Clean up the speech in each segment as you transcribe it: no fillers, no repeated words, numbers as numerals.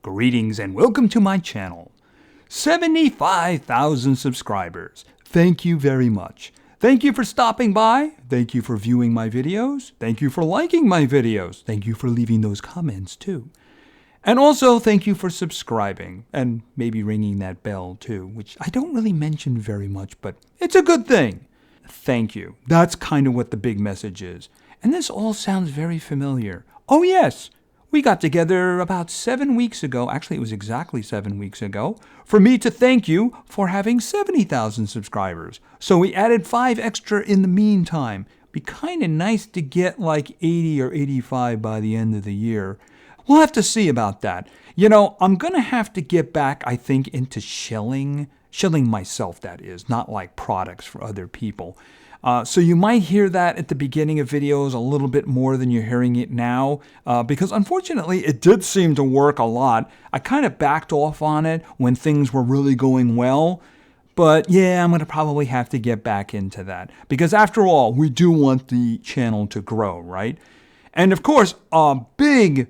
Greetings and welcome to my channel. 75,000 subscribers. Thank you very much. Thank you for stopping by. Thank you for viewing my videos. Thank you for liking my videos. Thank you for leaving those comments too. And also thank you for subscribing and maybe ringing that bell too, which I don't really mention very much, but it's a good thing. Thank you. That's kind of what the big message is. And this all sounds very familiar. Oh yes. We got together about 7 weeks ago, actually it was exactly 7 weeks ago, for me to thank you for having 70,000 subscribers. So we added 5 extra in the meantime. Be kind of nice to get like 80 or 85 by the end of the year. We'll have to see about that. You know, I'm going to have to get back, I think, into shilling myself, that is, not like products for other people. So you might hear that at the beginning of videos a little bit more than you're hearing it now, because unfortunately it did seem to work a lot. I kind of backed off on it when things were really going well, but yeah, I'm going to probably have to get back into that, because after all, we do want the channel to grow, right? And of course, a big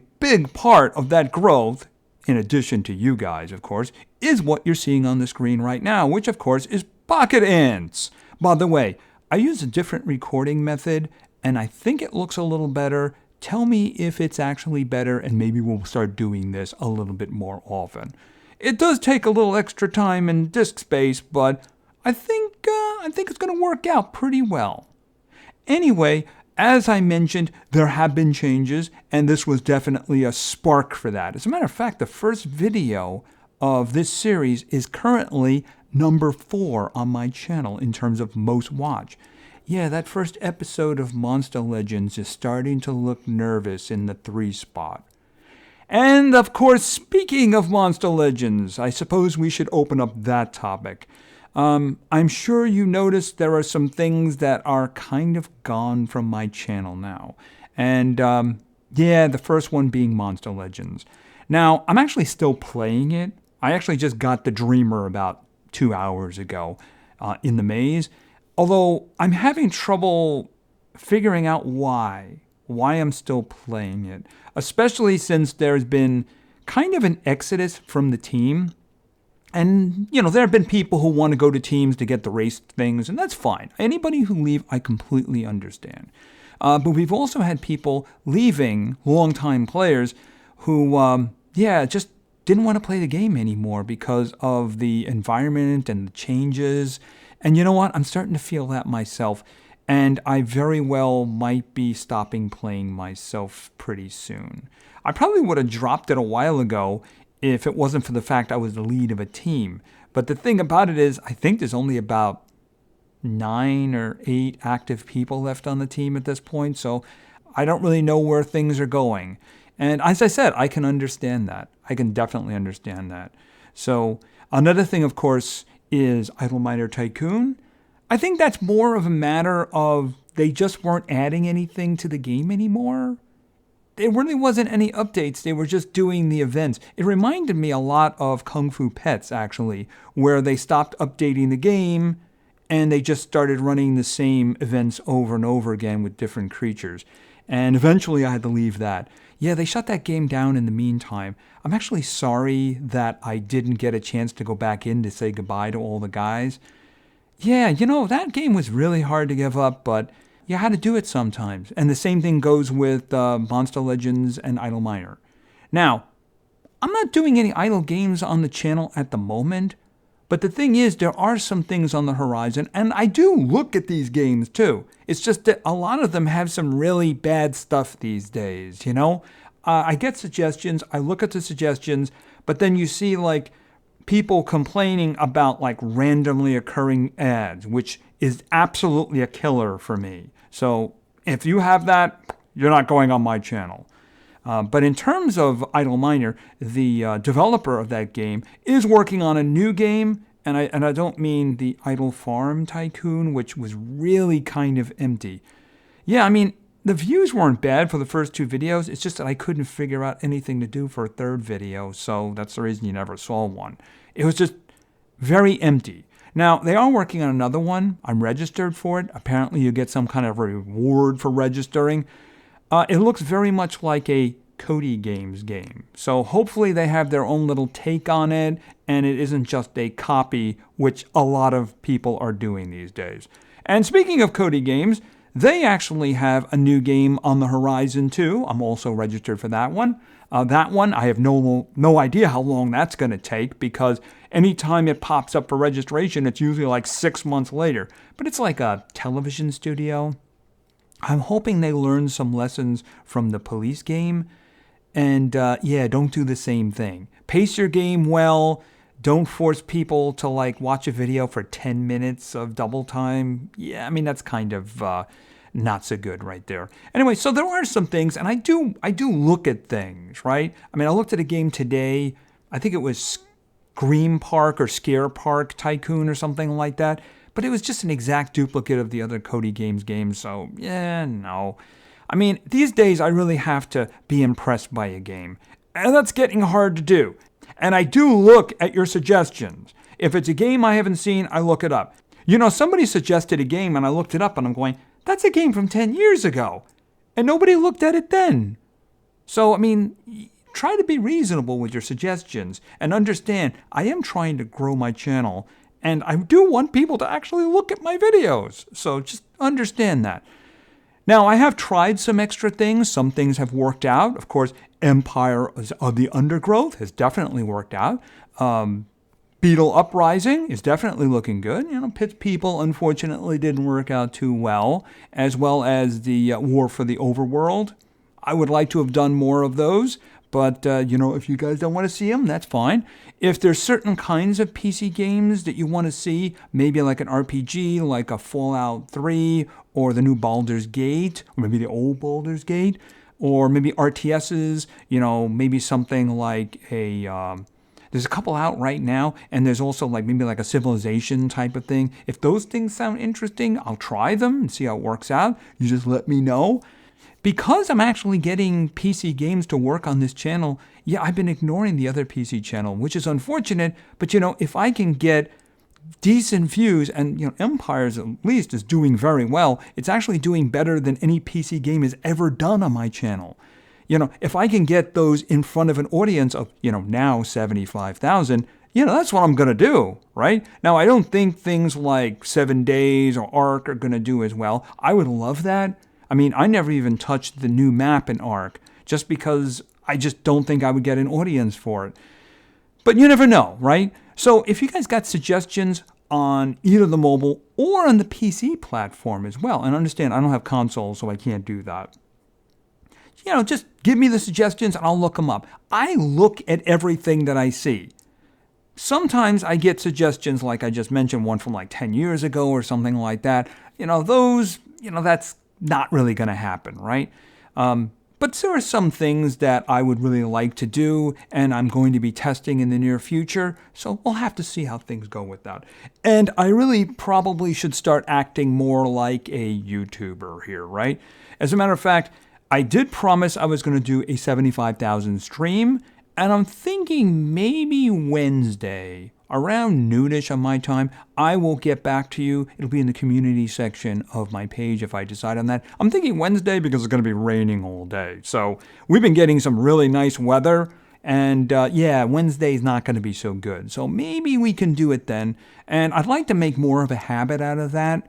part of that growth, in addition to you guys, of course, is what you're seeing on the screen right now, which of course is Pocket Ants. By the way, I use a different recording method, and I think it looks a little better. Tell me if it's actually better, and maybe we'll start doing this a little bit more often. It does take a little extra time and disk space, but I think it's going to work out pretty well. Anyway, as I mentioned, there have been changes, and this was definitely a spark for that. As a matter of fact, the first video of this series is currently number 4 on my channel in terms of most watch. Yeah, that first episode of Monster Legends is starting to look nervous in the 3 spot. And of course, speaking of Monster Legends, I suppose we should open up that topic. I'm sure you noticed there are some things that are kind of gone from my channel now. And yeah, the first one being Monster Legends. Now, I'm actually still playing it. I actually just got the Dreamer about 2 hours ago in the maze, although I'm having trouble figuring out why I'm still playing it, especially since there's been kind of an exodus from the team. And, you know, there have been people who want to go to teams to get the race things, and that's fine. Anybody who leave, I completely understand. But we've also had people leaving, longtime players, who, just didn't want to play the game anymore because of the environment and the changes. And you know what? I'm starting to feel that myself. And I very well might be stopping playing myself pretty soon. I probably would have dropped it a while ago if it wasn't for the fact I was the lead of a team. But the thing about it is, I think there's only about 9 or 8 active people left on the team at this point. So I don't really know where things are going. And as I said, I can understand that. I can definitely understand that. So another thing, of course, is Idle Miner Tycoon. I think that's more of a matter of they just weren't adding anything to the game anymore. There really wasn't any updates. They were just doing the events. It reminded me a lot of Kung Fu Pets, actually, where they stopped updating the game and they just started running the same events over and over again with different creatures. And eventually I had to leave that. Yeah, they shut that game down in the meantime. I'm actually sorry that I didn't get a chance to go back in to say goodbye to all the guys. Yeah, you know, that game was really hard to give up, but you had to do it sometimes. And the same thing goes with Monster Legends and Idle Miner. Now, I'm not doing any idle games on the channel at the moment, but the thing is, there are some things on the horizon, and I do look at these games too. It's just that a lot of them have some really bad stuff these days, you know? I get suggestions, I look at the suggestions, but then you see like people complaining about like randomly occurring ads, which is absolutely a killer for me. So if you have that, you're not going on my channel. But in terms of Idle Miner, the developer of that game is working on a new game, and I don't mean the Idle Farm Tycoon, which was really kind of empty. Yeah, I mean, the views weren't bad for the first 2 videos. It's just that I couldn't figure out anything to do for a 3rd video, so that's the reason you never saw one. It was just very empty. Now, they are working on another one. I'm registered for it. Apparently, you get some kind of reward for registering. It looks very much like a Cody Games game. So hopefully they have their own little take on it, and it isn't just a copy, which a lot of people are doing these days. And speaking of Cody Games, they actually have a new game on the horizon too. I'm also registered for that one. That one, I have no idea how long that's going to take, because anytime it pops up for registration, it's usually like 6 months later. But it's like a television studio. I'm hoping they learn some lessons from the police game. And don't do the same thing. Pace your game well. Don't force people to like watch a video for 10 minutes of double time. Yeah, I mean, that's kind of not so good right there. Anyway, so there are some things, and I do look at things, right? I mean, I looked at a game today. I think it was Scream Park or Scare Park Tycoon or something like that. But it was just an exact duplicate of the other Cody Games games. So, yeah, no. I mean, these days I really have to be impressed by a game. And that's getting hard to do. And I do look at your suggestions. If it's a game I haven't seen, I look it up. You know, somebody suggested a game and I looked it up and I'm going, that's a game from 10 years ago. And nobody looked at it then. So, I mean, try to be reasonable with your suggestions and understand I am trying to grow my channel and I do want people to actually look at my videos. So just understand that. Now, I have tried some extra things. Some things have worked out. Of course, Empire of the Undergrowth has definitely worked out. Beetle Uprising is definitely looking good. You know, Pit's People unfortunately didn't work out too well as the War for the Overworld. I would like to have done more of those, but if you guys don't want to see them, that's fine. If there's certain kinds of PC games that you want to see, maybe like an RPG, like a Fallout 3, or the new Baldur's Gate, or maybe the old Baldur's Gate, or maybe RTSs, maybe something like there's a couple out right now, and there's also maybe a Civilization type of thing. If those things sound interesting, I'll try them and see how it works out. You just let me know. Because I'm actually getting PC games to work on this channel, I've been ignoring the other PC channel, which is unfortunate. But, if I can get decent views, and, Empires at least is doing very well, it's actually doing better than any PC game has ever done on my channel. If I can get those in front of an audience of, now 75,000, that's what I'm going to do, right? Now, I don't think things like 7 Days or Ark are going to do as well. I would love that. I mean, I never even touched the new map in Ark just because I just don't think I would get an audience for it. But you never know, right? So if you guys got suggestions on either the mobile or on the PC platform as well, and understand I don't have consoles, so I can't do that. Just give me the suggestions and I'll look them up. I look at everything that I see. Sometimes I get suggestions like I just mentioned, one from 10 years ago or something like that. Those, that's not really going to happen, right? But there are some things that I would really like to do, and I'm going to be testing in the near future, so we'll have to see how things go with that. And I really probably should start acting more like a YouTuber here, right? As a matter of fact, I did promise I was going to do a 75,000 stream, and I'm thinking maybe Wednesday, around noonish on my time, I will get back to you. It'll be in the community section of my page if I decide on that. I'm thinking Wednesday because it's going to be raining all day. So we've been getting some really nice weather, and Wednesday's not going to be so good. So maybe we can do it then. And I'd like to make more of a habit out of that.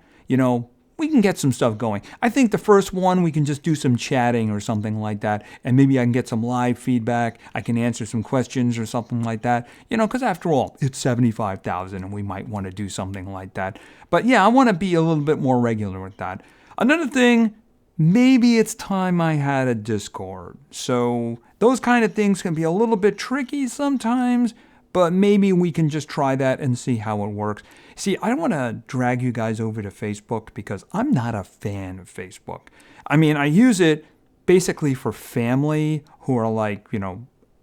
We can get some stuff going. I think the first one, we can just do some chatting or something like that. And maybe I can get some live feedback. I can answer some questions or something like that. Because after all, it's 75,000 and we might want to do something like that. But I want to be a little bit more regular with that. Another thing, maybe it's time I had a Discord. So those kind of things can be a little bit tricky sometimes. But maybe we can just try that and see how it works. See, I don't want to drag you guys over to Facebook because I'm not a fan of Facebook. I mean, I use it basically for family who are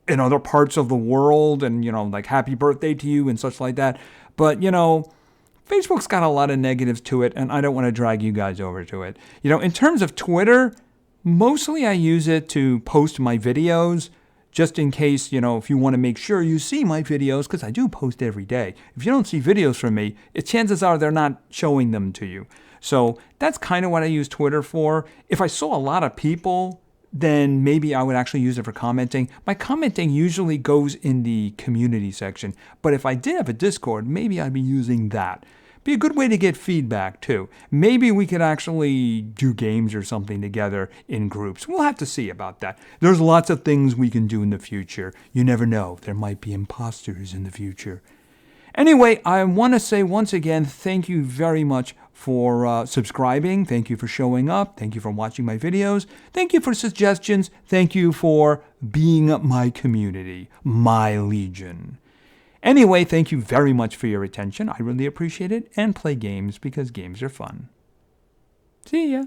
in other parts of the world and, happy birthday to you and such like that. But, Facebook's got a lot of negatives to it and I don't want to drag you guys over to it. In terms of Twitter, mostly I use it to post my videos. Just in case, if you want to make sure you see my videos, because I do post every day. If you don't see videos from me, chances are they're not showing them to you. So that's kind of what I use Twitter for. If I saw a lot of people then maybe I would actually use it for commenting. My commenting usually goes in the community section, but if I did have a Discord, maybe I'd be using that. Be a good way to get feedback too. Maybe we could actually do games or something together in groups. We'll have to see about that. There's lots of things we can do in the future. You never know. There might be imposters in the future. Anyway, I want to say once again, thank you very much for subscribing. Thank you for showing up. Thank you for watching my videos. Thank you for suggestions. Thank you for being my community, my legion. Anyway, thank you very much for your attention. I really appreciate it. And play games because games are fun. See ya.